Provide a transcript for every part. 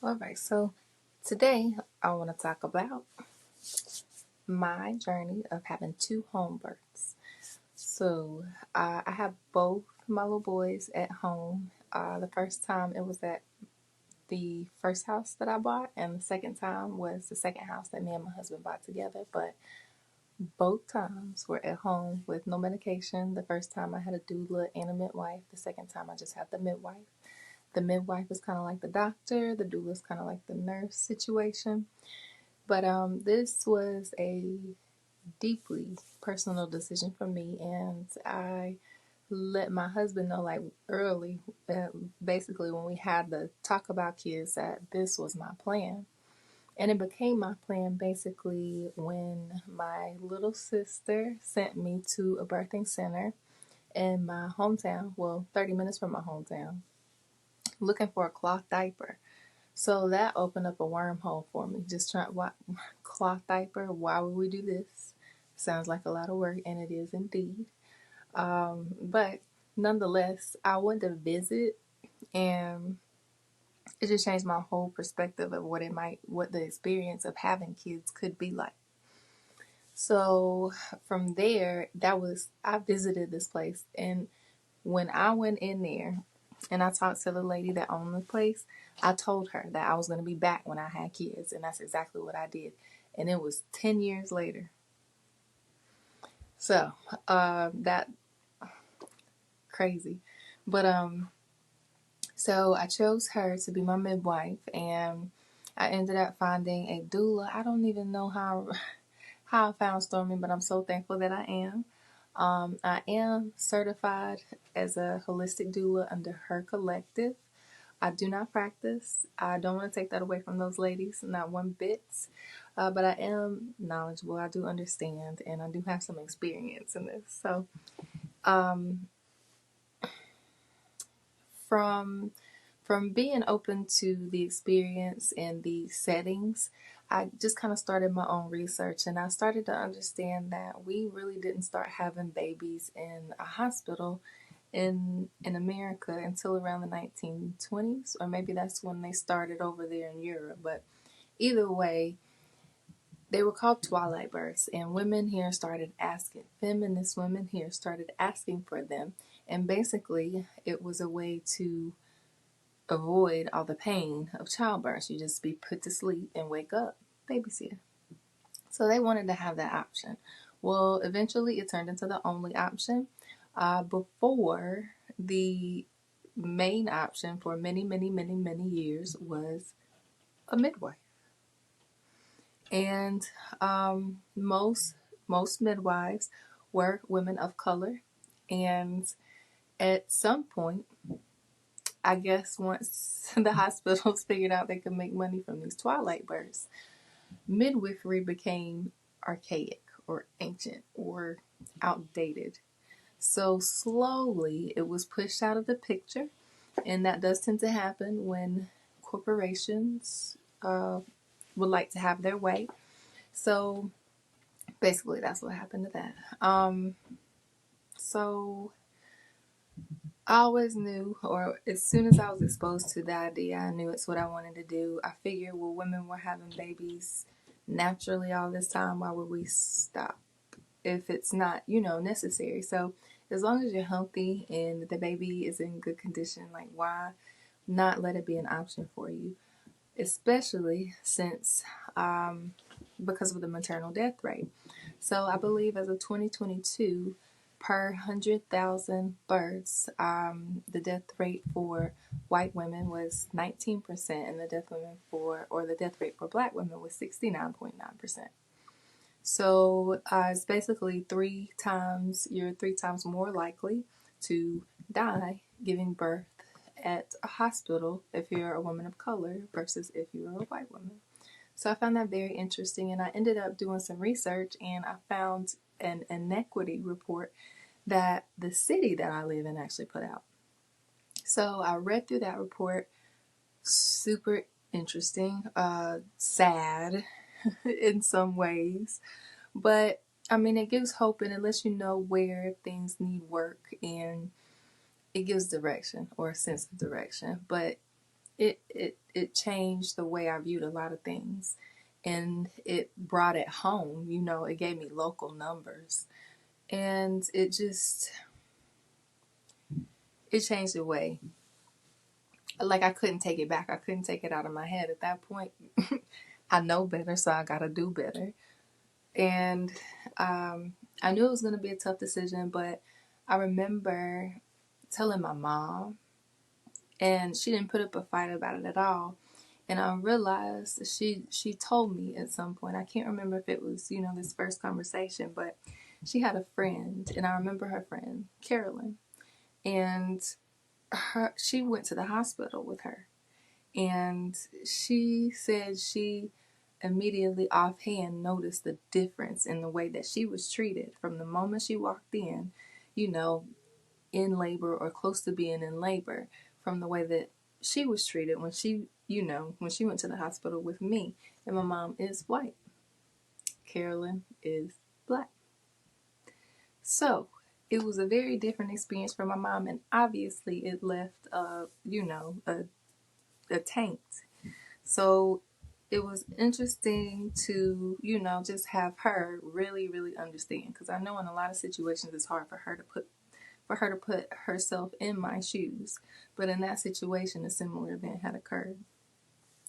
All right, so today I want to talk about my journey of having two home births. So I have both my little boys at home. The first time it was at the first house that I bought, and the second time was the second house that me and my husband bought together. But both times were at home with no medication. The first time I had a doula and a midwife. The second time I just had the midwife. The midwife is kind of like the doctor, the doula is kind of like the nurse situation. But this was a deeply personal decision for me, and I let my husband know like early, basically when we had the talk about kids, that this was my plan. And it became my plan basically when my little sister sent me to a birthing center in my hometown, well, 30 minutes from my hometown, looking for a cloth diaper. So that opened up a wormhole for me. Just trying, what cloth diaper? Why would we do this? Sounds like a lot of work, and it is indeed. But nonetheless, I went to visit, and it just changed my whole perspective of what the experience of having kids could be like. So from there, I visited this place, and when I went in there and I talked to the lady that owned the place, I told her that I was going to be back when I had kids, and that's exactly what I did. And it was 10 years later. So, that crazy. But so I chose her to be my midwife, and I ended up finding a doula. I don't even know how I found Stormy, but I'm so thankful that I am. I am certified as a holistic doula under her collective. I do not practice. I don't want to take that away from those ladies, not one bit. But I am knowledgeable. I do understand, and I do have some experience in this. So, um, from from being open to the experience and the settings, I just kind of started my own research, and I started to understand that we really didn't start having babies in a hospital in America until around the 1920s, or maybe that's when they started over there in Europe. But either way, they were called twilight births, and feminist women here started asking for them. And basically, it was a way to avoid all the pain of childbirth. You just be put to sleep and wake up, babysitter. So they wanted to have that option. Well, eventually it turned into the only option. Before, the main option for many, many, many, many years was a midwife. And most midwives were women of color. And at some point, I guess once the hospitals figured out they could make money from these twilight births, midwifery became archaic or ancient or outdated. So slowly it was pushed out of the picture, and that does tend to happen when corporations would like to have their way. So basically, that's what happened to that. So I always knew, or as soon as I was exposed to the idea, I knew it's what I wanted to do. I figured, well, women were having babies naturally all this time. Why would we stop if it's not, necessary? So as long as you're healthy and the baby is in good condition, like why not let it be an option for you? Especially since, because of the maternal death rate. So I believe as of 2022, per 100,000 births, the death rate for white women was 19%, and the death rate for black women was 69.9%. So it's basically you're 3 times more likely to die giving birth at a hospital if you're a woman of color versus if you're a white woman. So I found that very interesting, and I ended up doing some research, and I found an inequity report that the city that I live in actually put out. So I read through that report. Super interesting, sad in some ways, but I mean, it gives hope and it lets you know where things need work, and it gives direction or a sense of direction. But it changed the way I viewed a lot of things, and it brought it home. You know, it gave me local numbers, and it changed the way. Like, I couldn't take it back. I couldn't take it out of my head at that point. I know better, so I gotta do better. And I knew it was gonna be a tough decision, but I remember telling my mom, and she didn't put up a fight about it at all. And I realized she told me at some point, I can't remember if it was, you know, this first conversation, but she had a friend, and I remember her friend, Carolyn, and she went to the hospital with her. And she said she immediately offhand noticed the difference in the way that she was treated from the moment she walked in, you know, in labor or close to being in labor, from the way that she was treated when she, you know, when she went to the hospital with me. And my mom is white. Carolyn is black. So it was a very different experience for my mom, and obviously it left, you know, a taint. So it was interesting to, you know, just have her really, really understand, because I know in a lot of situations it's hard for her to put herself in my shoes. But in that situation, a similar event had occurred.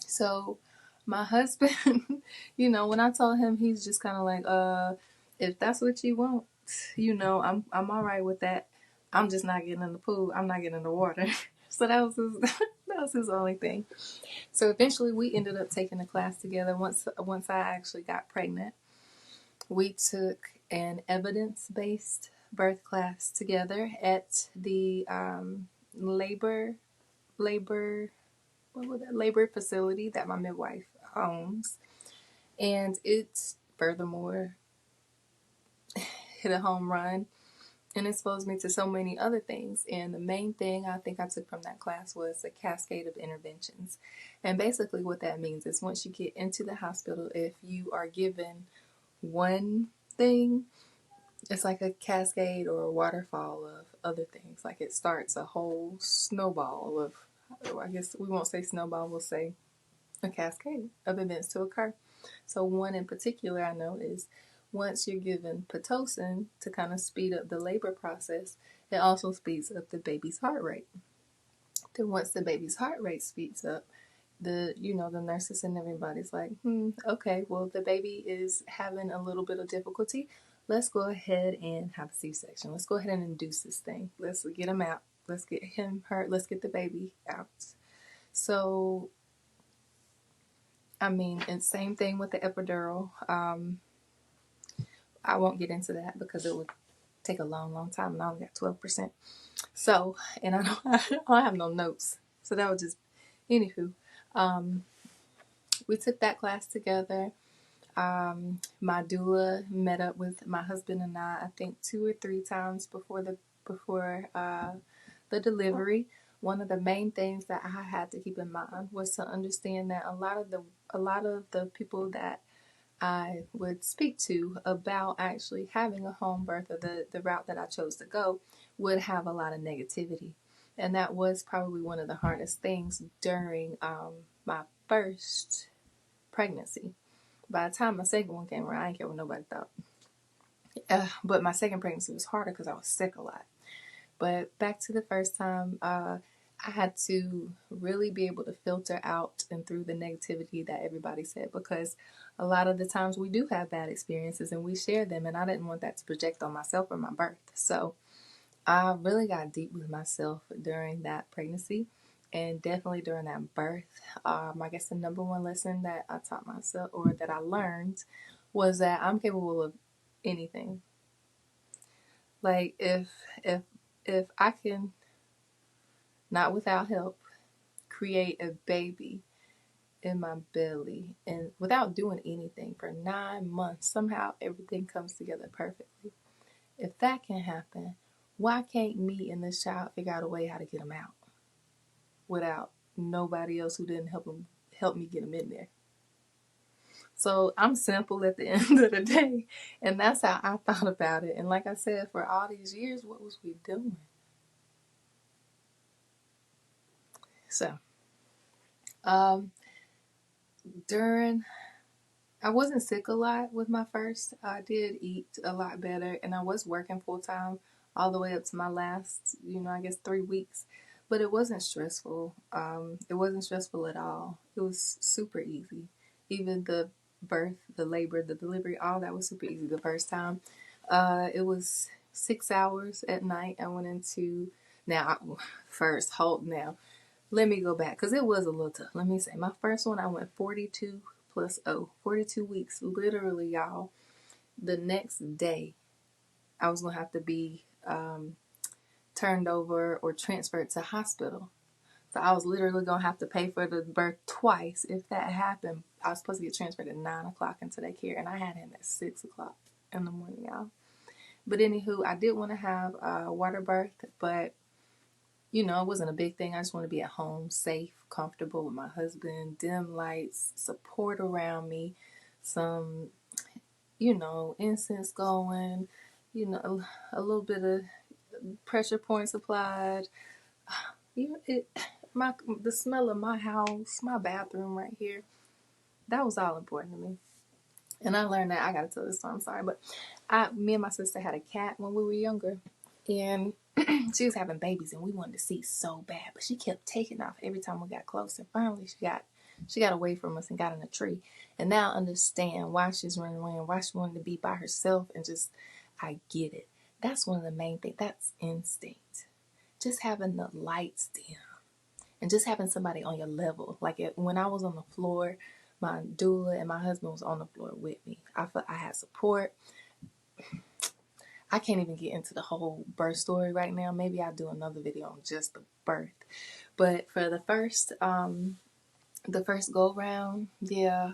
So my husband, you know, when I told him, he's just kind of like, if that's what you want, you know, I'm all right with that. I'm just not getting in the pool. I'm not getting in the water. So that was that was his only thing. So eventually we ended up taking a class together. Once I actually got pregnant, we took an evidence-based birth class together at the labor labor labor facility that my midwife owns, and it furthermore hit a home run and exposed me to so many other things. And the main thing I think I took from that class was a cascade of interventions. And basically what that means is, once you get into the hospital, if you are given one thing, it's like a cascade or a waterfall of other things. Like, it starts a whole snowball of, I guess we won't say snowball, we'll say a cascade of events to occur. So one in particular I know is, once you're given Pitocin to kind of speed up the labor process, it also speeds up the baby's heart rate. Then once the baby's heart rate speeds up, the nurses and everybody's like, okay, well, the baby is having a little bit of difficulty. Let's go ahead and have a C-section. Let's go ahead and induce this thing. Let's get him out. Let's get him hurt. Let's get the baby out. So, I mean, and same thing with the epidural. I won't get into that because it would take a long, long time, and I only got 12%. So, and I don't have no notes. So that was just, anywho. We took that class together. My doula met up with my husband and I think 2 or 3 times before the delivery. One of the main things that I had to keep in mind was to understand that a lot of the people that I would speak to about actually having a home birth, or the route that I chose to go, would have a lot of negativity. And that was probably one of the hardest things during my first pregnancy. By the time my second one came around, I didn't care what nobody thought. But my second pregnancy was harder because I was sick a lot. But back to the first time, I had to really be able to filter out and through the negativity that everybody said, because a lot of the times we do have bad experiences and we share them, and I didn't want that to project on myself or my birth. So I really got deep with myself during that pregnancy, and definitely during that birth. I guess the number one lesson that I taught myself, or that I learned, was that I'm capable of anything. Like, if I can, not without help, create a baby in my belly and without doing anything for 9 months, somehow everything comes together perfectly. If that can happen, why can't me and this child figure out a way how to get him out without nobody else who didn't help me get him in there? So I'm simple at the end of the day, and that's how I thought about it. And like I said, for all these years, what was we doing? So Um, during I wasn't sick a lot with my first. I did eat a lot better, and I was working full time all the way up to my last, I guess 3 weeks. But it wasn't stressful. It wasn't stressful at all. It was super easy. Even the birth, the labor, the delivery, all that was super easy the first time. It was 6 hours at night. I went into now first. Hold now. Let me go back because it was a little tough. Let me say, my first one, I went 42 plus 42 weeks. Literally, y'all. The next day, I was going to have to be turned over or transferred to hospital. So I was literally going to have to pay for the birth twice if that happened. I was supposed to get transferred at 9 o'clock into that care, and I had him at 6 o'clock in the morning, y'all. But anywho, I did want to have a water birth, but it wasn't a big thing. I just want to be at home, safe, comfortable with my husband, dim lights, support around me, some, incense going, a little bit of pressure point supplied. It, the smell of my house, my bathroom right here, that was all important to me. And I learned that I gotta tell this story. I'm sorry, but me and my sister had a cat when we were younger, and she was having babies, and we wanted to see so bad, but she kept taking off every time we got close. And finally, she got away from us and got in a tree. And now I understand why she's running away and why she wanted to be by herself. And just, I get it. That's one of the main things. That's instinct. Just having the lights dim and just having somebody on your level. Like when I was on the floor, my doula and my husband was on the floor with me. I felt I had support. I can't even get into the whole birth story right now. Maybe I'll do another video on just the birth. But for the first go round, yeah,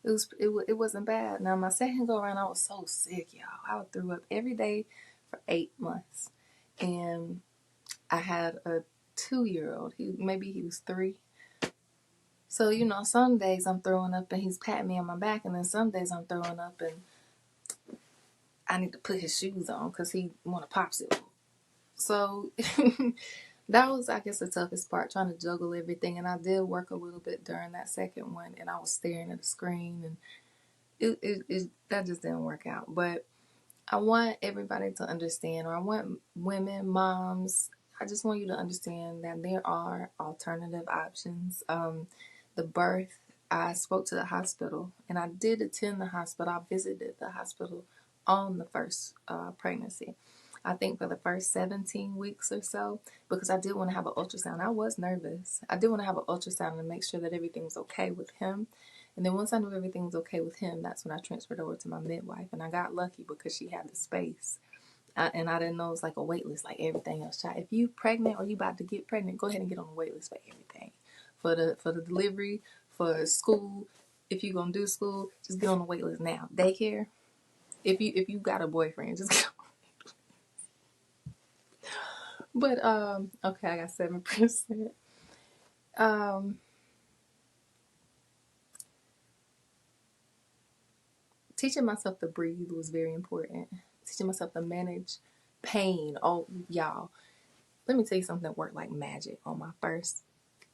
it wasn't bad. Now my second go round, I was so sick, y'all. I threw up every day for 8 months, and I had a 2-year-old. He was 3. So some days I'm throwing up and he's patting me on my back, and then some days I'm throwing up and I need to put his shoes on because he want a popsicle. So that was, I guess, the toughest part, trying to juggle everything. And I did work a little bit during that second one, and I was staring at the screen, and that just didn't work out. But I want everybody to understand, or I want women, moms, I just want you to understand that there are alternative options. The birth, I spoke to the hospital, and I did attend the hospital. I visited the hospital on the first pregnancy. I think for the first 17 weeks or so, because I did want to have an ultrasound. I was nervous. I did want to have an ultrasound to make sure that everything was okay with him. And then once I knew everything was okay with him, that's when I transferred over to my midwife. And I got lucky because she had the space. And I didn't know it was like a wait list like everything else. Child, if you pregnant or you about to get pregnant, go ahead and get on the wait list for everything. For the delivery, for school. If you're going to do school, just get on the wait list now. Daycare, if you got a boyfriend, just go. But okay, I got 7%. Um, Teaching myself to breathe was very important. Teaching myself to manage pain. Oh, y'all, let me tell you something that worked like magic on my first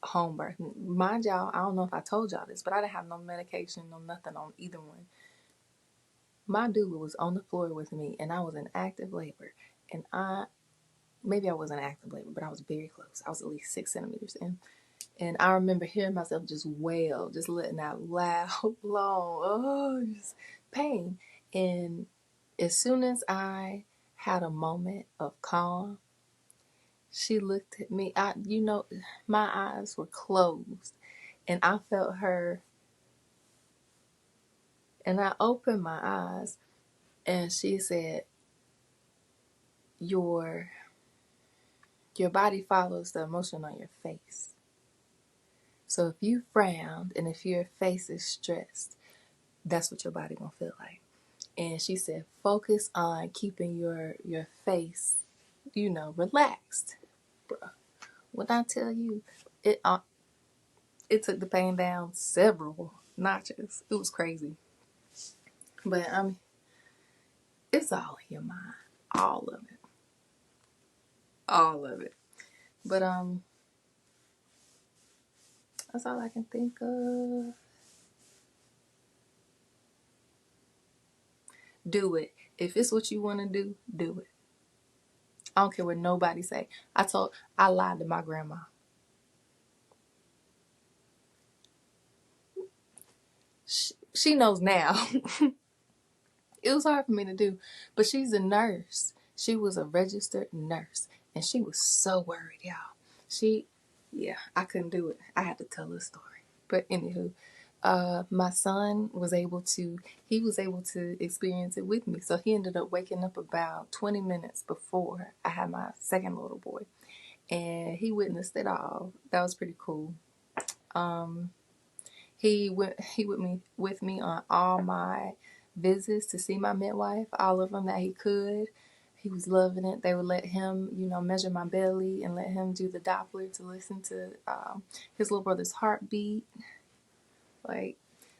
home birth. Mind y'all, I don't know if I told y'all this, but I didn't have no medication, no nothing on either one. My doula was on the floor with me, and I was in active labor. And maybe I wasn't active labor, but I was very close. I was at least 6 centimeters in. And I remember hearing myself just wail, just letting out loud, long, just pain. And as soon as I had a moment of calm, she looked at me. My eyes were closed, and I felt her. And I opened my eyes, and she said, "Your body follows the emotion on your face. So if you frowned and if your face is stressed, that's what your body gonna feel like." And she said, "Focus on keeping your face, relaxed, bruh." When I tell you, it took the pain down several notches. It was crazy, but it's all in your mind, all of it, all of it. But That's all I can think of. Do it. If it's what you want to do it. I don't care what nobody say. I lied to my grandma. She knows now. It was hard for me to do, but she's a nurse. She was a registered nurse, and she was so worried, y'all. Yeah, I couldn't do it. I had to tell her story. But anywho, my son he was able to experience it with me. So he ended up waking up about 20 minutes before I had my second little boy, and he witnessed it all. That was pretty cool. Um, he with me on all my visits to see my midwife, all of them that he could. He was loving it. They would let him, measure my belly and let him do the Doppler to listen to his little brother's heartbeat. Like,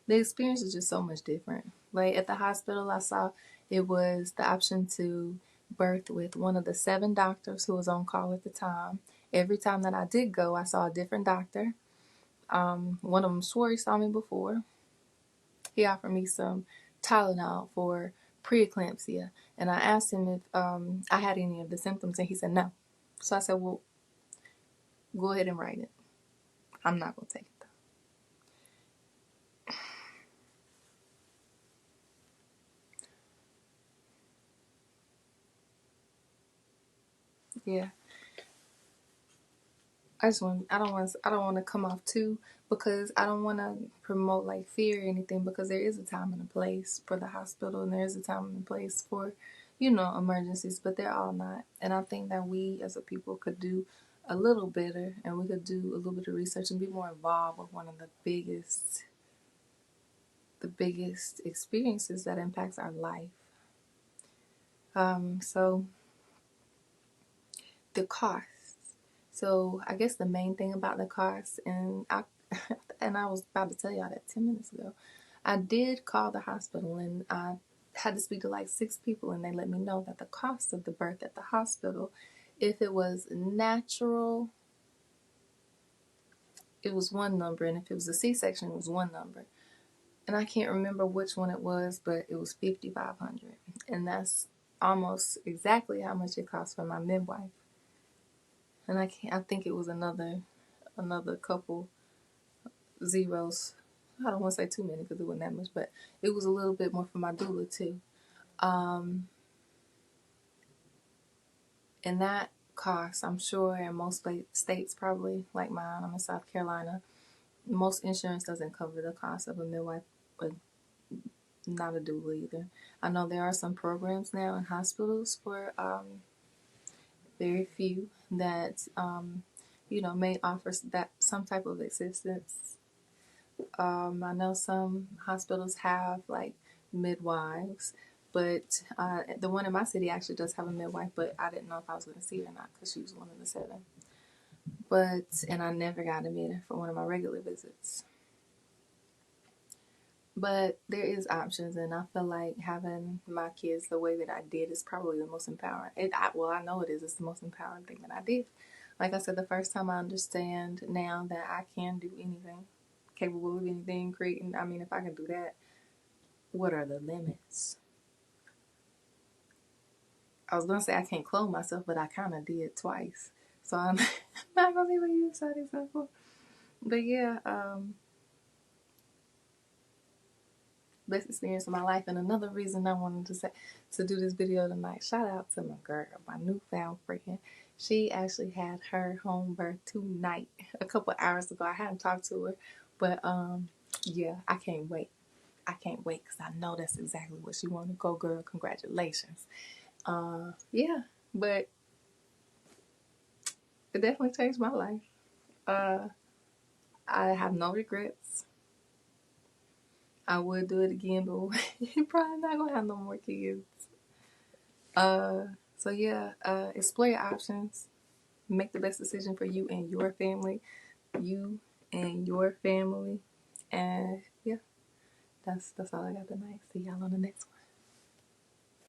the experience is just so much different. Like, at the hospital, I saw it was the option to birth with one of the 7 doctors who was on call at the time. Every time that I did go, I saw a different doctor. One of them swore he saw me before. He offered me some Tylenol for preeclampsia, and I asked him if I had any of the symptoms, and he said no. So I said, well, go ahead and write it. I'm not going to take it, though. Yeah. I don't want to come off too, because I don't want to promote like fear or anything, because there is a time and a place for the hospital, and there is a time and a place for, emergencies, but they're all not. And I think that we as a people could do a little better, and we could do a little bit of research and be more involved with one of the biggest experiences that impacts our life. So the cost. So I guess the main thing about the cost, and I was about to tell y'all that 10 minutes ago. I did call the hospital, and I had to speak to like 6 people, and they let me know that the cost of the birth at the hospital, if it was natural, it was one number, and if it was a C-section, it was one number. And I can't remember which one it was, but it was $5,500, and that's almost exactly how much it cost for my midwife. And I think it was another couple zeros. I don't want to say too many because it wasn't that much, but it was a little bit more for my doula too. And that cost, I'm sure, in most states, probably like mine, I'm in South Carolina, most insurance doesn't cover the cost of a midwife, but not a doula either. I know there are some programs now in hospitals for very few that may offer that some type of assistance. I know some hospitals have like midwives, but the one in my city actually does have a midwife, but I didn't know if I was going to see her or not because she was one of the 7. And I never got admitted for one of my regular visits. But there is options, and I feel like having my kids the way that I did is probably the most empowering. I know it is. It's the most empowering thing that I did. Like I said, the first time I understand now that I can do anything, capable of anything, creating. I mean, if I can do that, what are the limits? I was gonna say I can't clone myself, but I kind of did twice, so I'm not gonna even use that example. But yeah, best experience of my life. And another reason I wanted to do this video tonight, shout out to my girl, my newfound friend. She actually had her home birth tonight, a couple hours ago. I hadn't talked to her, but yeah, I can't wait. I can't wait because I know that's exactly what she wanted. Go girl, congratulations. Yeah, but it definitely changed my life. I have no regrets. I would do it again, but probably not gonna have no more kids. So yeah, explore your options. Make the best decision for you and your family. You and your family. And yeah, that's all I got tonight. See y'all on the next one.